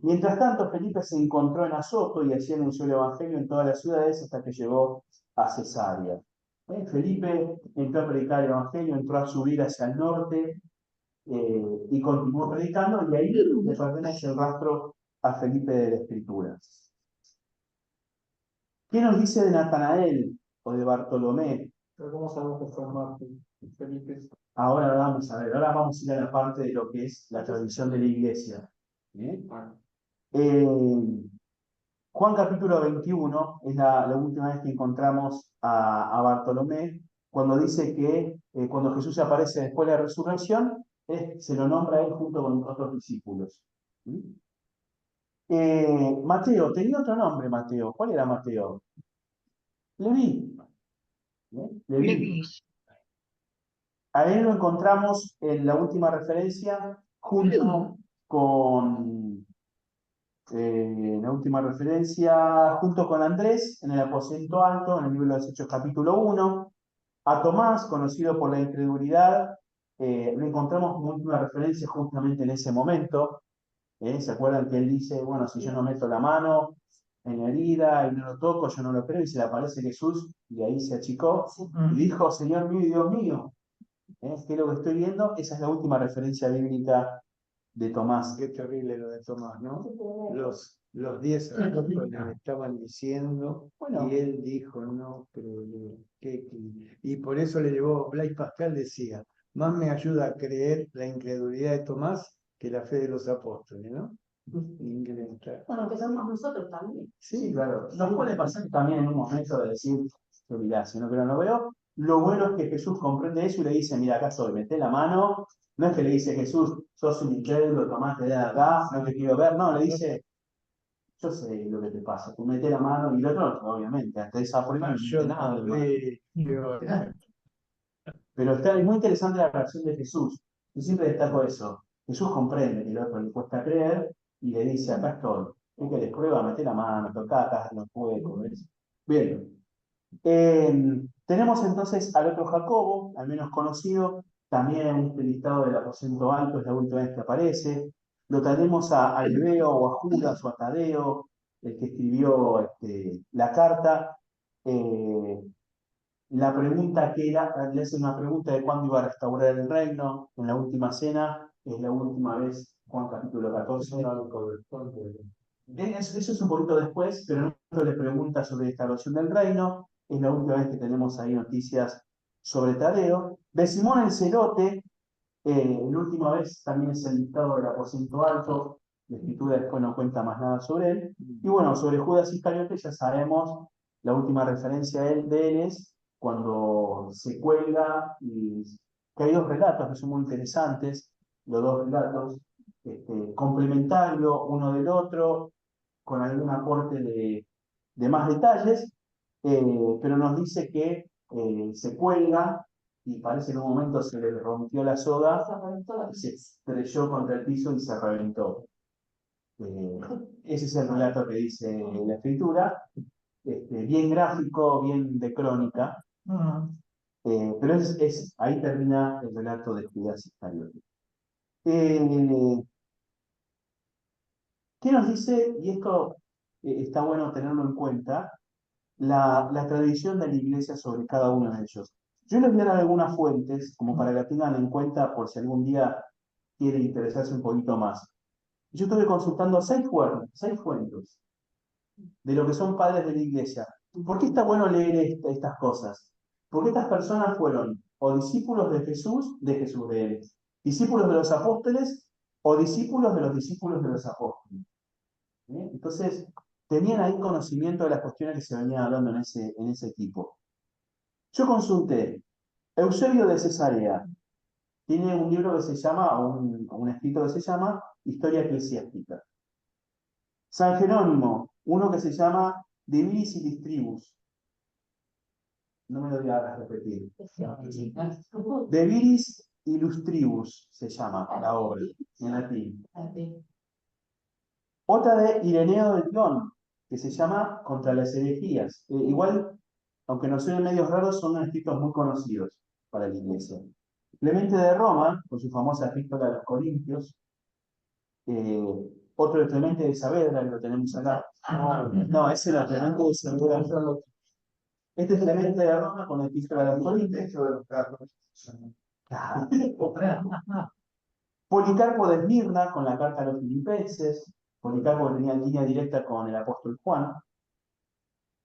mientras tanto Felipe se encontró en Azoto y así anunció el evangelio en todas las ciudades hasta que llegó a Cesarea. Felipe entró a predicar el evangelio, entró a subir hacia el norte y continuó predicando, y ahí le pertenece el rastro a Felipe de la Escritura. ¿Qué nos dice de Natanael o de Bartolomé? Pero ¿cómo sabemos que fue Martín? Felipe. Ahora vamos a ver, ahora vamos a ir a la parte de lo que es la tradición de la iglesia. Juan capítulo 21 es la última vez que encontramos a Bartolomé, cuando dice que cuando Jesús aparece después de la resurrección, se lo nombra a él junto con otros discípulos. Mateo, tenía otro nombre Mateo. ¿Cuál era Mateo? Leví. Leví. A él lo encontramos en la última referencia junto con Andrés en el aposento alto, en el libro de los Hechos capítulo 1. A Tomás, conocido por la incredulidad, lo encontramos como última referencia justamente en ese momento. ¿Se acuerdan que él dice, bueno, si yo no meto la mano en la herida y no lo toco, yo no lo creo, y se le aparece Jesús y ahí se achicó y dijo, Señor mío y Dios mío? ¿Qué es lo que estoy viendo? Esa es la última referencia bíblica de Tomás. Qué terrible lo de Tomás, ¿no? Los 10 apóstoles le estaban diciendo, y él dijo, no, pero y por eso le llevó, Blaise Pascal decía, más me ayuda a creer la incredulidad de Tomás que la fe de los apóstoles, ¿no? Bueno, Empezamos nosotros también. sí, claro. Nos puede pasar también en un momento de decir, mirá, si no, pero no veo. Lo bueno es que Jesús comprende eso y le dice, mira, acá estoy, mete la mano. No es que le dice, Jesús, sos un incrédulo, tomás de acá, no te quiero ver. No, le dice, yo sé lo que te pasa, tú mete la mano y el otro, obviamente, ante esa prueba no dice nada de malo. Pero es muy interesante la reacción de Jesús. Yo siempre destaco eso. Jesús comprende que el otro le cuesta creer y le dice, acá estoy. Es que les prueba, mete la mano, toca acá, no puedo. ¿Ves? Bien. Tenemos entonces al otro Jacobo, al menos conocido, también en este listado del aposento alto, es la última vez que aparece. Lo tenemos a Alveo o a Judas o a Tadeo, el que escribió la carta. Eh, la pregunta que era, le hacen una pregunta de cuándo iba a restaurar el reino en la última cena, es la última vez, Juan capítulo 14. Eso es un poquito después, pero no le pregunta sobre la instalación del reino, es la última vez que tenemos ahí noticias sobre Tadeo. De Simón el Celote, la última vez también es el listado del aposento alto, la escritura después no cuenta más nada sobre él. Y bueno, sobre Judas Iscariote ya sabemos, la última referencia de él es cuando se cuelga, y que hay dos relatos que son muy interesantes, los dos relatos, complementarios uno del otro, con algún aporte de más detalles, pero nos dice que se cuelga y parece que en un momento se le rompió la soga, se estrelló contra el piso y se reventó. Ese es el relato que dice la escritura, bien gráfico, bien de crónica, pero ahí termina el relato de Judas Iscariote. ¿Qué nos dice? Y esto está bueno tenerlo en cuenta, la tradición de la iglesia sobre cada uno de ellos. Yo les voy a dar algunas fuentes, como para que tengan en cuenta por si algún día quieren interesarse un poquito más. Yo estuve consultando seis fuentes de lo que son padres de la iglesia. ¿Por qué está bueno leer estas cosas? Porque estas personas fueron o discípulos de Jesús, de él, discípulos de los apóstoles o discípulos de los apóstoles. Entonces, tenían ahí conocimiento de las cuestiones que se venían hablando en ese tipo. Yo consulté, Eusebio de Cesarea tiene un libro que se llama, un escrito que se llama Historia Eclesiástica. San Jerónimo, uno que se llama De Viris y Distribus. No me lo voy a repetir. De Viris Illustribus se llama la obra, en latín. Otra de Ireneo de Lyon, que se llama Contra las herejías. Igual, aunque nos suenen medios raros, son escritos muy conocidos para la iglesia. Clemente de Roma, con su famosa epístola a los Corintios. Otro de Clemente de Saavedra, que lo tenemos acá. No, ese era Clemente de Saavedra. Este es Clemente de Roma con la epístola a los Corintios. Policarpo de Esmirna con la carta a los Filipenses. Policarpo tenía línea directa con el apóstol Juan.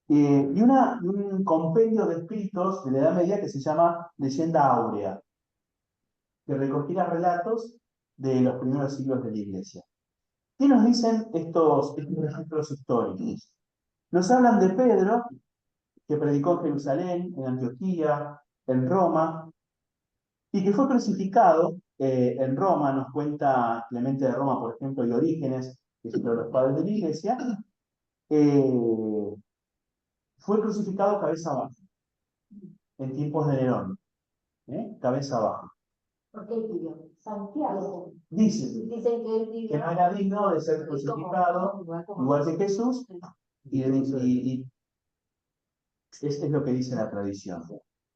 Y un compendio de escritos de la Edad Media que se llama Leyenda Áurea, que recogía relatos de los primeros siglos de la Iglesia. ¿Qué nos dicen estos registros históricos? Nos hablan de Pedro, que predicó en Jerusalén, en Antioquía, en Roma, y que fue crucificado en Roma. Nos cuenta Clemente de Roma, por ejemplo, y Orígenes, que es uno de los padres de la Iglesia. Fue crucificado cabeza abajo, en tiempos de Nerón. Cabeza abajo. ¿Por qué pidió? Santiago. Dicen que no era digno de ser crucificado, igual que Jesús, y es lo que dice la tradición.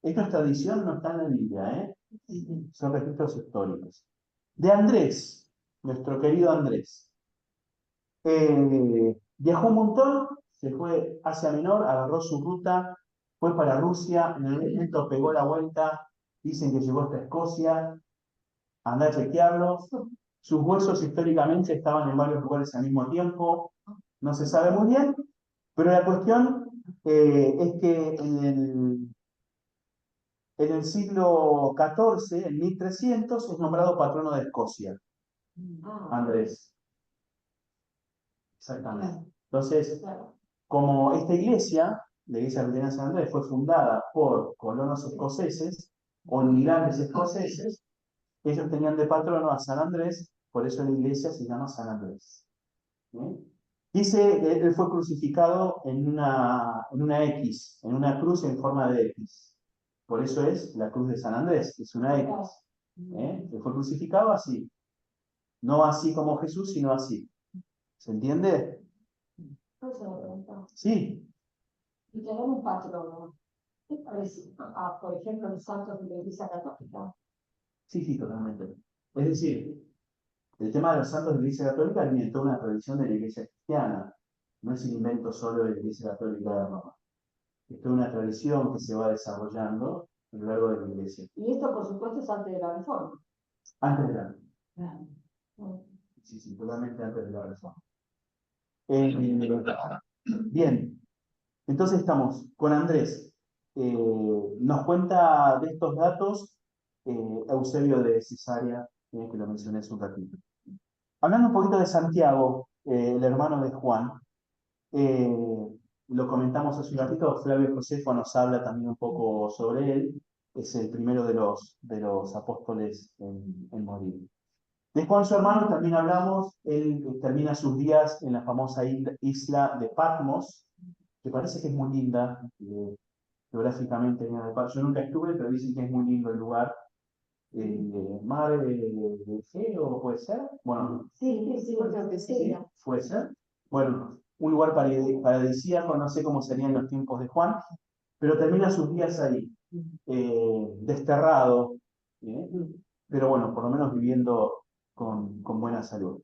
Esta es tradición, no está en la Biblia, son registros históricos. De Andrés, nuestro querido Andrés. Viajó un montón, se fue hacia Menor, agarró su ruta, fue para Rusia, en el momento pegó la vuelta, dicen que llegó hasta Escocia, anda a chequearlo. Sus huesos históricamente estaban en varios lugares al mismo tiempo, no se sabe muy bien, pero la cuestión es que en el siglo XIV, en 1300, es nombrado patrono de Escocia, Andrés. Exactamente. Entonces, Claro. como esta iglesia, la iglesia luterana de San Andrés, fue fundada por colonos escoceses o inmigrantes escoceses, ellos tenían de patrono a San Andrés, por eso la iglesia se llama San Andrés. Dice que él fue crucificado en una X, en una cruz en forma de X. Por eso es la cruz de San Andrés, que es una X. Él fue crucificado así. No así como Jesús, sino así. ¿Se entiende? Sí. Y tenemos un patrono. ¿Qué parece? Por ejemplo, los santos de la Iglesia Católica. Sí, sí, totalmente. Es decir, el tema de los santos de la Iglesia Católica viene de toda una tradición de la Iglesia cristiana. No es un invento solo de la Iglesia Católica de Roma. Es toda una tradición que se va desarrollando a lo largo de la Iglesia. Y esto, por supuesto, es antes de la Reforma. Antes de la... Mm. Sí, sí, totalmente antes de la Reforma. Bien, entonces estamos con Andrés. Nos cuenta de estos datos Eusebio de Cesarea, que lo mencioné hace un ratito. Hablando un poquito de Santiago, el hermano de Juan, lo comentamos hace un ratito, Flavio Josefo nos habla también un poco sobre él, es el primero de los apóstoles en morir. De Juan su hermano también hablamos, él termina sus días en la famosa isla de Patmos, que parece que es muy linda, geográficamente. Yo nunca estuve, pero dicen que es muy lindo el lugar. Mar de Egeo, ¿puede ser? Bueno, Sí, creo que sí. puede ser. Bueno, un lugar paradisíaco, no sé cómo serían los tiempos de Juan, pero termina sus días ahí, desterrado, pero bueno, por lo menos viviendo con buena salud.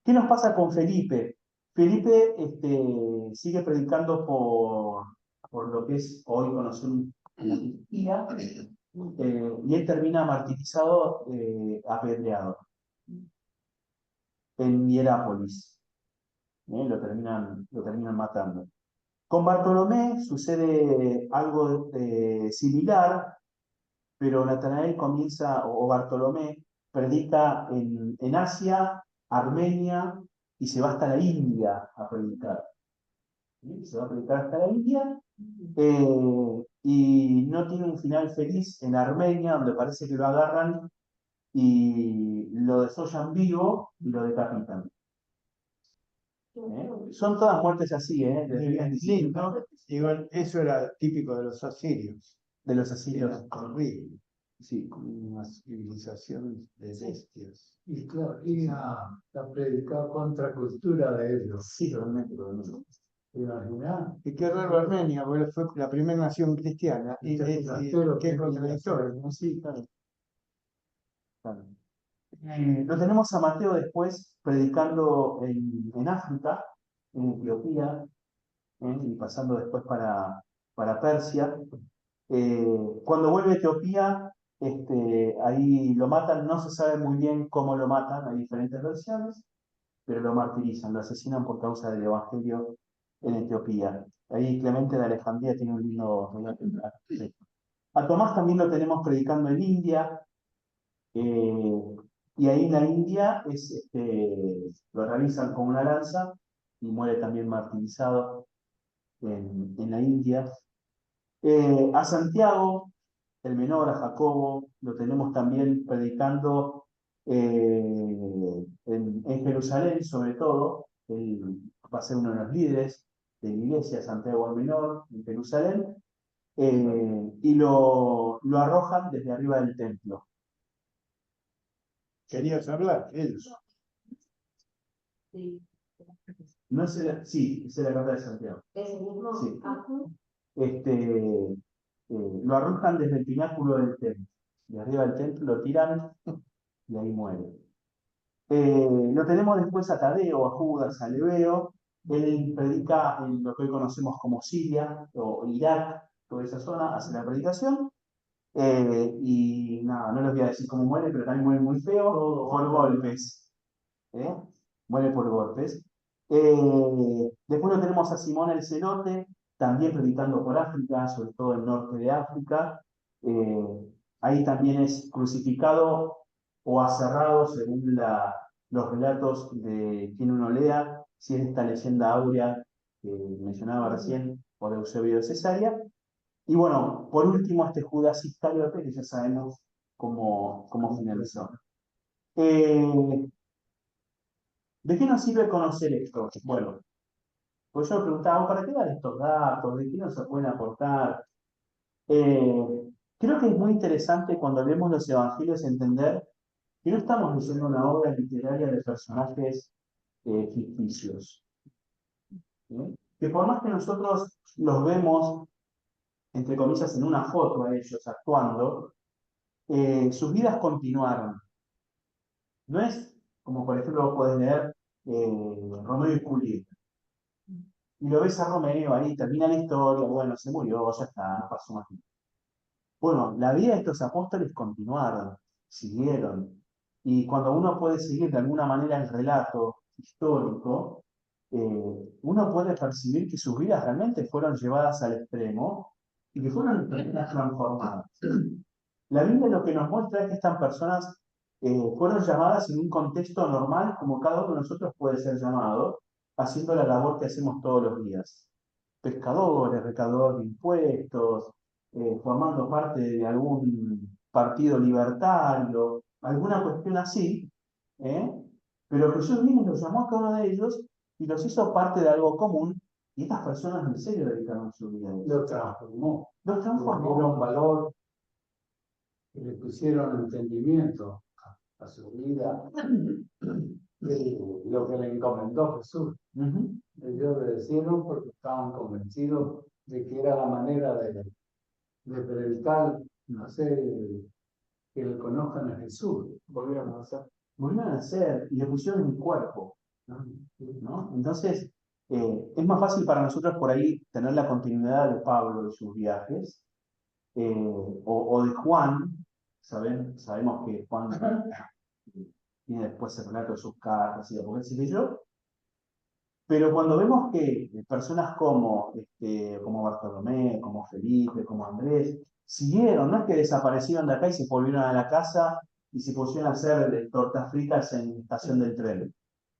¿Qué nos pasa con Felipe? Felipe sigue predicando por lo que es hoy conocido en la Turquía, y él termina martirizado, apedreado en Hierápolis. Lo terminan matando. Con Bartolomé sucede algo similar, pero Natanael comienza, o Bartolomé, predica en Asia, Armenia, y se va hasta la India a predicar. Se va a predicar hasta la India, y no tiene un final feliz en Armenia, donde parece que lo agarran y lo desollan vivo y lo decapitan. Son todas muertes así, de días distintos. Igual, eso era típico de los asirios. De los asirios. Era horrible. Sí. Una civilización de bestias. Y claro, y la predicaba contracultura de ellos. Sí, totalmente. ¿Te imaginas? Y qué raro Armenia, porque fue la primera nación cristiana. Y qué contradictorio, ¿no? Sí, claro. Claro. Lo tenemos a Mateo después predicando en África, en Etiopía, y pasando después para Persia. Cuando vuelve a Etiopía, ahí lo matan, no se sabe muy bien cómo lo matan, hay diferentes versiones, pero lo martirizan, lo asesinan por causa del Evangelio en Etiopía. Ahí Clemente de Alejandría tiene un lindo relato. A Tomás también lo tenemos predicando en India, y ahí en la India lo realizan con una lanza y muere también martirizado en la India. A Santiago, el menor, a Jacobo, lo tenemos también predicando en Jerusalén, sobre todo. Él va a ser uno de los líderes de la iglesia, Santiago el Menor, en Jerusalén, y lo arrojan desde arriba del templo. ¿Querías hablar? Ellos. Sí. No es sí, es la carta de Santiago. ¿Es el mismo? Sí. Ajá. Lo arrojan desde el pináculo del templo. De arriba del templo lo tiran y ahí muere. Lo tenemos después a Tadeo, a Judas, a Leveo. Él predica en lo que hoy conocemos como Siria o Irak, toda esa zona, hace la predicación. Y nada, no les voy a decir cómo muere, pero también muere muy feo, por golpes. Muere por golpes. Después lo tenemos a Simón el Celote, también predicando por África, sobre todo el norte de África. Ahí también es crucificado o aserrado, según los relatos de quien uno lea, si es esta leyenda áurea que mencionaba recién, o de Eusebio de Cesarea. Y bueno, por último, este Judas Iscariote, que ya sabemos cómo finalizó. ¿De qué nos sirve conocer esto? Bueno, pues yo me preguntaba, ¿para qué dar estos datos? ¿De qué nos se pueden aportar? Creo que es muy interesante cuando leemos los evangelios entender que no estamos leyendo una obra literaria de personajes ficticios. ¿Sí? Que por más que nosotros los vemos, entre comillas, en una foto a ellos actuando, sus vidas continuaron. No es como, por ejemplo, vos podés leer Romeo y Julieta. Y lo ves a Romeo ahí, termina la historia, bueno, se murió, ya está, no pasó más nada. Bueno, la vida de estos apóstoles continuaron, siguieron. Y cuando uno puede seguir de alguna manera el relato histórico, uno puede percibir que sus vidas realmente fueron llevadas al extremo y que fueron personas transformadas. La Biblia lo que nos muestra es que estas personas fueron llamadas en un contexto normal, como cada uno de nosotros puede ser llamado, haciendo la labor que hacemos todos los días. Pescadores, recaudadores de impuestos, formando parte de algún partido libertario, alguna cuestión así, ¿eh? Pero Jesús vino y los llamó a cada uno de ellos y los hizo parte de algo común, y estas personas en serio dedicaron su vida a eso. Lo transformó. Los Le dieron transformó. valor, y le pusieron entendimiento a su vida, lo que le encomendó Jesús. Ellos obedecieron porque estaban convencidos de que era la manera de predicar, hacer que le conozcan a Jesús. Volvieron a nacer y le pusieron un cuerpo, ¿no? Entonces, es más fácil para nosotros por ahí tener la continuidad de Pablo de sus viajes, o de Juan. Sabemos que Juan tiene después el relato de sus cartas y de Apocalipsis y yo, pero cuando vemos que personas como Bartolomé, como Felipe, como Andrés, siguieron, no es que desaparecieron de acá y se volvieron a la casa y se pusieron a hacer tortas fritas en la estación del tren.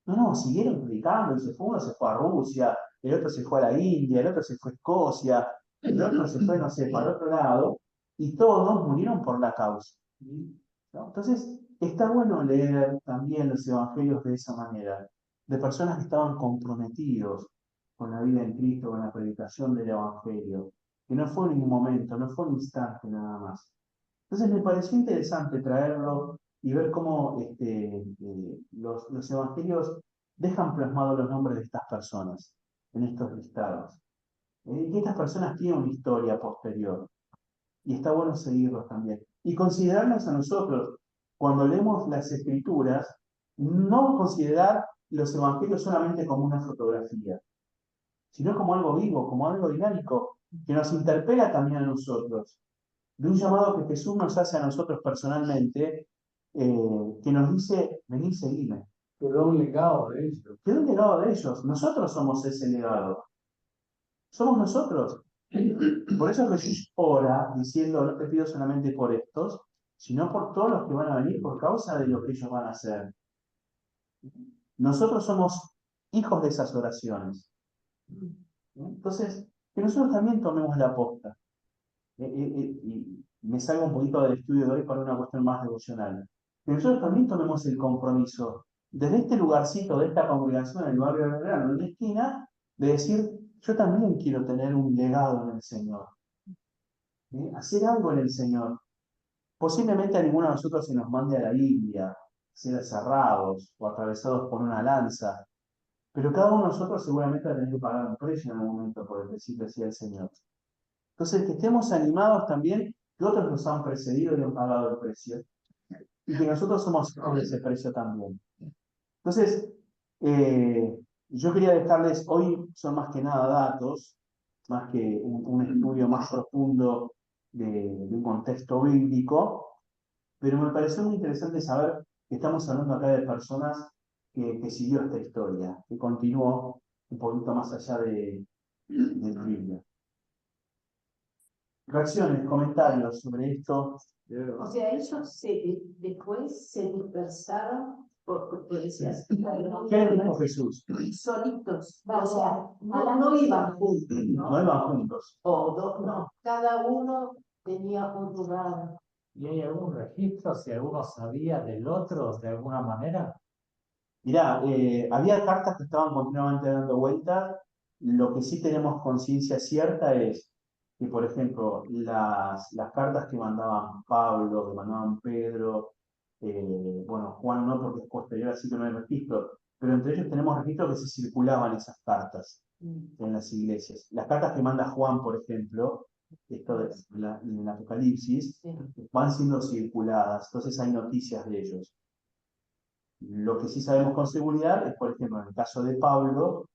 No, siguieron predicando, y uno se fue a Rusia, el otro se fue a la India, el otro se fue a Escocia, el otro se fue, no sé, para el otro lado, y todos murieron por la causa. ¿No? Entonces, está bueno leer también los evangelios de esa manera, de personas que estaban comprometidos con la vida en Cristo, con la predicación del evangelio, que no fue en un momento, no fue un instante nada más. Entonces me pareció interesante traerlo y ver cómo los evangelios dejan plasmados los nombres de estas personas en estos listados. Que estas personas tienen una historia posterior y está bueno seguirlos también. Y considerarnos a nosotros, cuando leemos las escrituras, no considerar los evangelios solamente como una fotografía, sino como algo vivo, como algo dinámico, que nos interpela también a nosotros, de un llamado que Jesús nos hace a nosotros personalmente, que nos dice, vení, seguime. Quedó un legado de ellos. Quedó un legado de ellos. Nosotros somos ese legado. Somos nosotros. Por eso Jesús ora diciendo, no te pido solamente por estos, sino por todos los que van a venir por causa de lo que ellos van a hacer. Nosotros somos hijos de esas oraciones. Entonces, que nosotros también tomemos la posta. Y me salgo un poquito del estudio de hoy para una cuestión más devocional. Que nosotros también tomemos el compromiso, desde este lugarcito, de esta congregación en el barrio de Belgrano, en la esquina, de decir, yo también quiero tener un legado en el Señor. Hacer algo en el Señor. Posiblemente a ninguno de nosotros se nos mande a la India, ser cerrados o atravesados por una lanza, pero cada uno de nosotros seguramente va a tener que pagar un precio en algún momento por decirle sí al Señor. Entonces, que estemos animados también, que otros nos han precedido y han pagado el precio, y que nosotros somos hijos de ese precio también. Entonces, yo quería dejarles, hoy son más que nada datos, más que un estudio más profundo de un contexto bíblico, pero me pareció muy interesante saber que estamos hablando acá de personas que siguió esta historia, que continuó un poquito más allá de la Biblia. Reacciones, comentarios sobre esto. O sea, ellos después se dispersaron decías, ¿Qué les dijo Jesús? solitos, o sea, no iban juntos, No iban juntos. o dos, no, cada uno tenía un lugar. ¿Y hay algún registro si alguno sabía del otro de alguna manera? Mirá, había cartas que estaban continuamente dando vueltas. Lo que sí tenemos conciencia cierta es que, por ejemplo, las cartas que mandaban Pablo, que mandaban Pedro, bueno, Juan no porque es posterior, así que no hay registro, pero entre ellos tenemos registro que se circulaban esas cartas en las iglesias. Las cartas que manda Juan, por ejemplo, esto es en el Apocalipsis, van siendo circuladas, entonces hay noticias de ellos. Lo que sí sabemos con seguridad es, por ejemplo, en el caso de Pablo,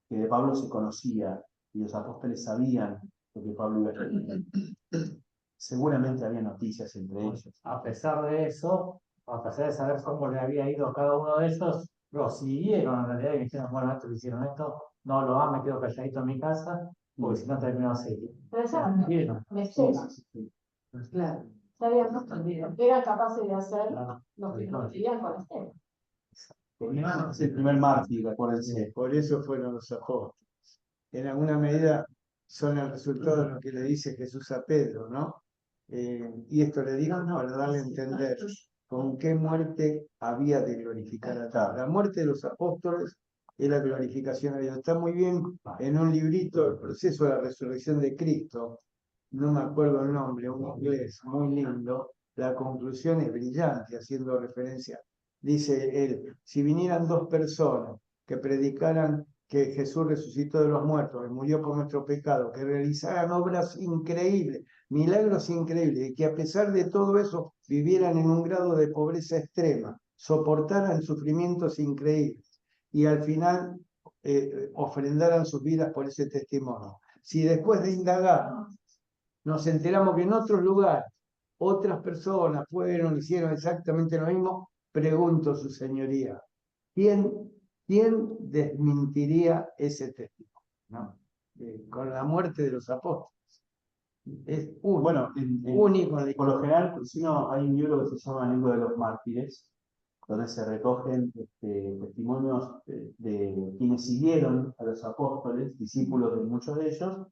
que de Pablo se conocía y los apóstoles sabían lo que Pablo iba a hacer. Seguramente había noticias entre ellos. A pesar de eso, a pesar de saber cómo le había ido a cada uno de ellos, lo siguieron en realidad y dijeron, bueno, estos hicieron esto, no lo han metido calladito en mi casa, porque si no terminó así. Pero ya me Sí, espera, sí, sí. claro. Sabíamos que eran capaces de hacer lo que querían con Esteban. Es el primer mártir, acuérdense. Por eso fueron los apóstoles. En alguna medida son el resultado de lo que le dice Jesús a Pedro, ¿no? Y esto le digo para darle a entender con qué muerte había de glorificar a Dios. La muerte de los apóstoles es la glorificación a Dios. Está muy bien en un librito, El proceso de la resurrección de Cristo, no me acuerdo el nombre, un inglés muy lindo, la conclusión es brillante, haciendo referencia. Dice él, si vinieran dos personas que predicaran que Jesús resucitó de los muertos, que murió por nuestro pecado, que realizaran obras increíbles, milagros increíbles, y que a pesar de todo eso vivieran en un grado de pobreza extrema, soportaran sufrimientos increíbles y al final ofrendaran sus vidas por ese testimonio. Si después de indagar nos enteramos que en otros lugares otras personas fueron, hicieron exactamente lo mismo, pregunto su señoría, ¿quién desmentiría ese testimonio? ¿No? Con la muerte de los apóstoles. Es único. Bueno, único. Por lo general, hay un libro que se llama El libro de los mártires, donde se recogen testimonios de quienes siguieron a los apóstoles, discípulos de muchos de ellos.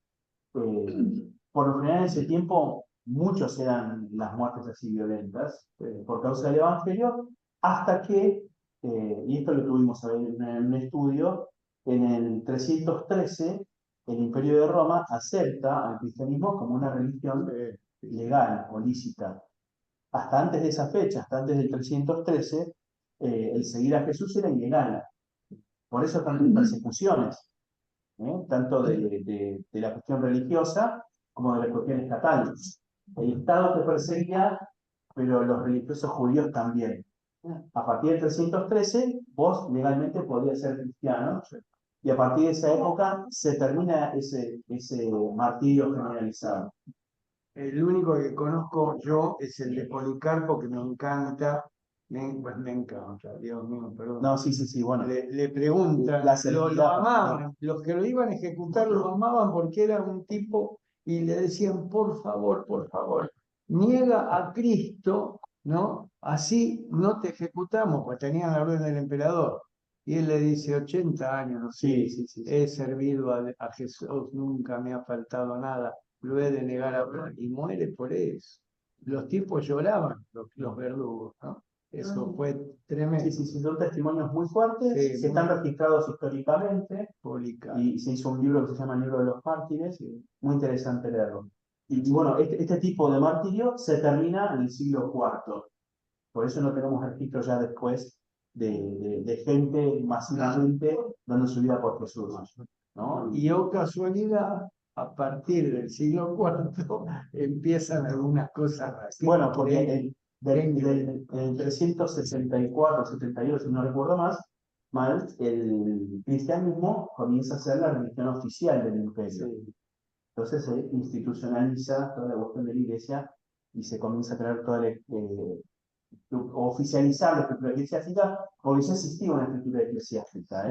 Por lo general en ese tiempo muchos eran las muertes así violentas por causa del Evangelio, hasta que, y esto lo tuvimos a ver en un estudio, en el 313 el Imperio de Roma acepta al cristianismo como una religión legal o lícita. Hasta antes de esa fecha, hasta antes del 313, el seguir a Jesús era ilegal. Por eso tantas persecuciones, tanto de la cuestión religiosa como de la cuestión estatal. El Estado te perseguía, pero los religiosos judíos también. A partir del 313, vos legalmente podías ser cristiano, y a partir de esa época se termina ese martirio generalizado. El único que conozco yo es el de Policarpo, que me encanta. Pues me encanta, Dios mío, perdón. No, sí, bueno. Le preguntan, lo amaban, los que lo iban a ejecutar lo amaban porque era un tipo y le decían, por favor, niega a Cristo, ¿no? Así no te ejecutamos, pues tenían la orden del emperador. Y él le dice, 80 años, no sé, Sí. he servido a Jesús, nunca me ha faltado nada, lo he de negar ahora, y muere por eso. Los tipos lloraban, los verdugos, ¿no? Eso fue tremendo. Sí, son testimonios muy fuertes, que están registrados históricamente, y se hizo un libro que se llama El libro de los mártires, muy interesante leerlo. Y bueno, este tipo de martirio se termina en el siglo IV, por eso no tenemos registro ya después de gente masivamente dando su vida por Jesús, ¿no? Y oh casualidad, a partir del siglo IV empiezan algunas cosas raras. Bueno, porque en el 364, 78, si no recuerdo mal, el cristianismo comienza a ser la religión oficial del imperio. Entonces se institucionaliza toda la cuestión de la iglesia y se comienza a crear toda oficializar la escritura eclesiástica, porque ya existía una escritura eclesiástica.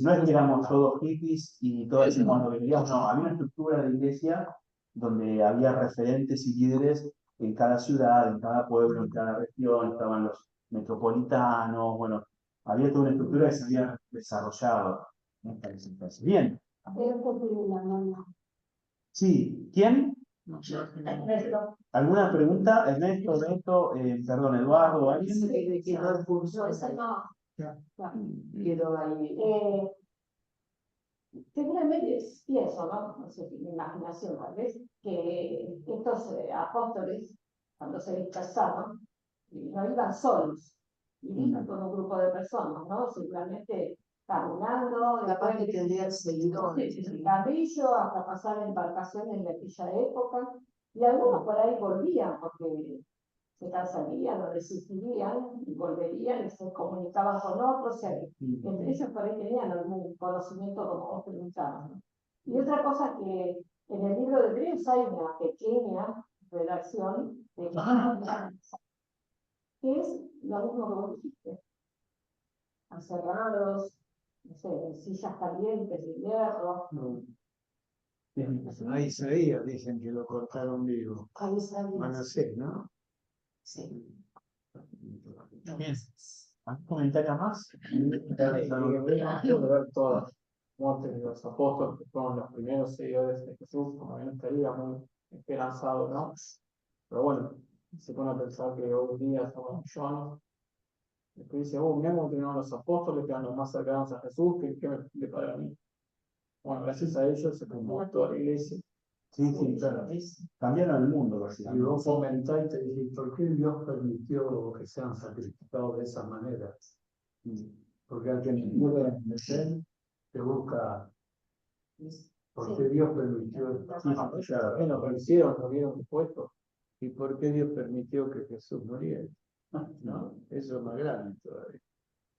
No es que éramos todos hippies y todos hacíamos lo que queríamos, no, había una estructura de iglesia donde había referentes y líderes en cada ciudad, en cada pueblo, en cada región, estaban metropolitanos, bueno, había toda una estructura que se había desarrollado en esta legislación. Bien. Sí, ¿quién? ¿Alguna pregunta? Ernesto, Beto, perdón, Eduardo, ¿alguien? Sí, quedó el curso. Esa no. Quedó ahí. Seguramente pienso, ¿no? No sé, mi imaginación tal vez, que estos apóstoles, cuando se dispersaron, no iban solos, iban con un grupo de personas, ¿no? Seguramente caminando, Capaz que tendrían seguidores. el carrillo, hasta pasar embarcaciones de aquella época, y algunos por ahí volvían, porque se cansarían o desistirían, y volverían y se comunicaban con otros, entre ellos por ahí tenían algún conocimiento como vos preguntabas, ¿no? Y otra cosa que en el libro de Hebreos hay una pequeña redacción de que es lo mismo que vos dijiste, encerrados, no sé, en sillas calientes de hierro. A Isaías dicen que lo cortaron vivo. Ahí sabías. Bueno, sé, ¿no? Sí. Bien. ¿Algún comentario más? Ver todas las muertes de los apóstoles, que fueron los primeros seguidores de Jesús, como bien estaría muy esperanzado, ¿no? Pero bueno, se pone a pensar que hoy día somos millones. Después dice, mirá cómo terminaron los apóstoles, que eran los más cercanos a Jesús, ¿qué me depara a mí? Bueno, gracias a ellos se formó toda la iglesia. Sí, sí, claro. Cambiaron el mundo, Y básicamente. vos comentás y te dije, ¿por qué Dios permitió que sean sacrificados de esa manera? Porque al que me quiere meter, te busca. ¿Por qué Dios permitió esto? Bueno, pero hicieron, lo vieron dispuesto. ¿Y por qué Dios permitió que Jesús muriera? ¿No? Eso es más grande todavía.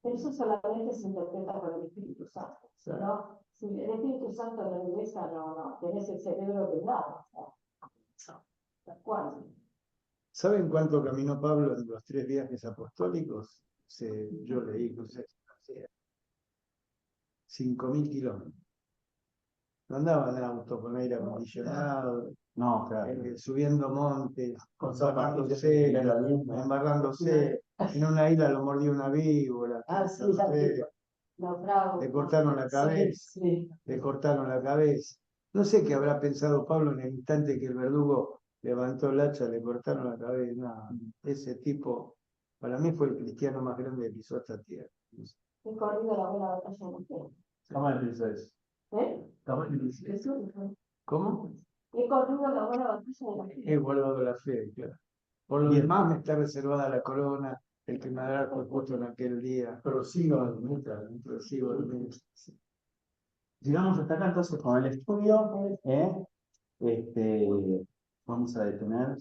Pero eso solamente se interpreta por el Espíritu Santo, ¿no? Si el Espíritu Santo no ingresa, no, tenés el cerebro pelado. Tal cual. ¿Saben cuánto caminó Pablo en los 3 viajes apostólicos? Yo leí, no sé, 5.000 kilómetros. No andaban en auto con aire acondicionado, No, claro. subiendo montes, embarrándose. En una isla lo mordió una víbora. Le cortaron la cabeza. Le cortaron la cabeza. No sé qué habrá pensado Pablo en el instante que el verdugo levantó el hacha, le cortaron la cabeza. No, ese tipo, para mí fue el cristiano más grande que pisó esta tierra. He corrido la buena batalla de la fe. ¿Cómo le dice eso? ¿Cómo? He corrido la buena batalla de la fe. He guardado la fe, claro. Por lo demás me está reservada la corona, el que me dará fue puesto en aquel día. Prosigo al meta, prosigo al meta. Llegamos hasta acá entonces con el estudio. Vamos a detener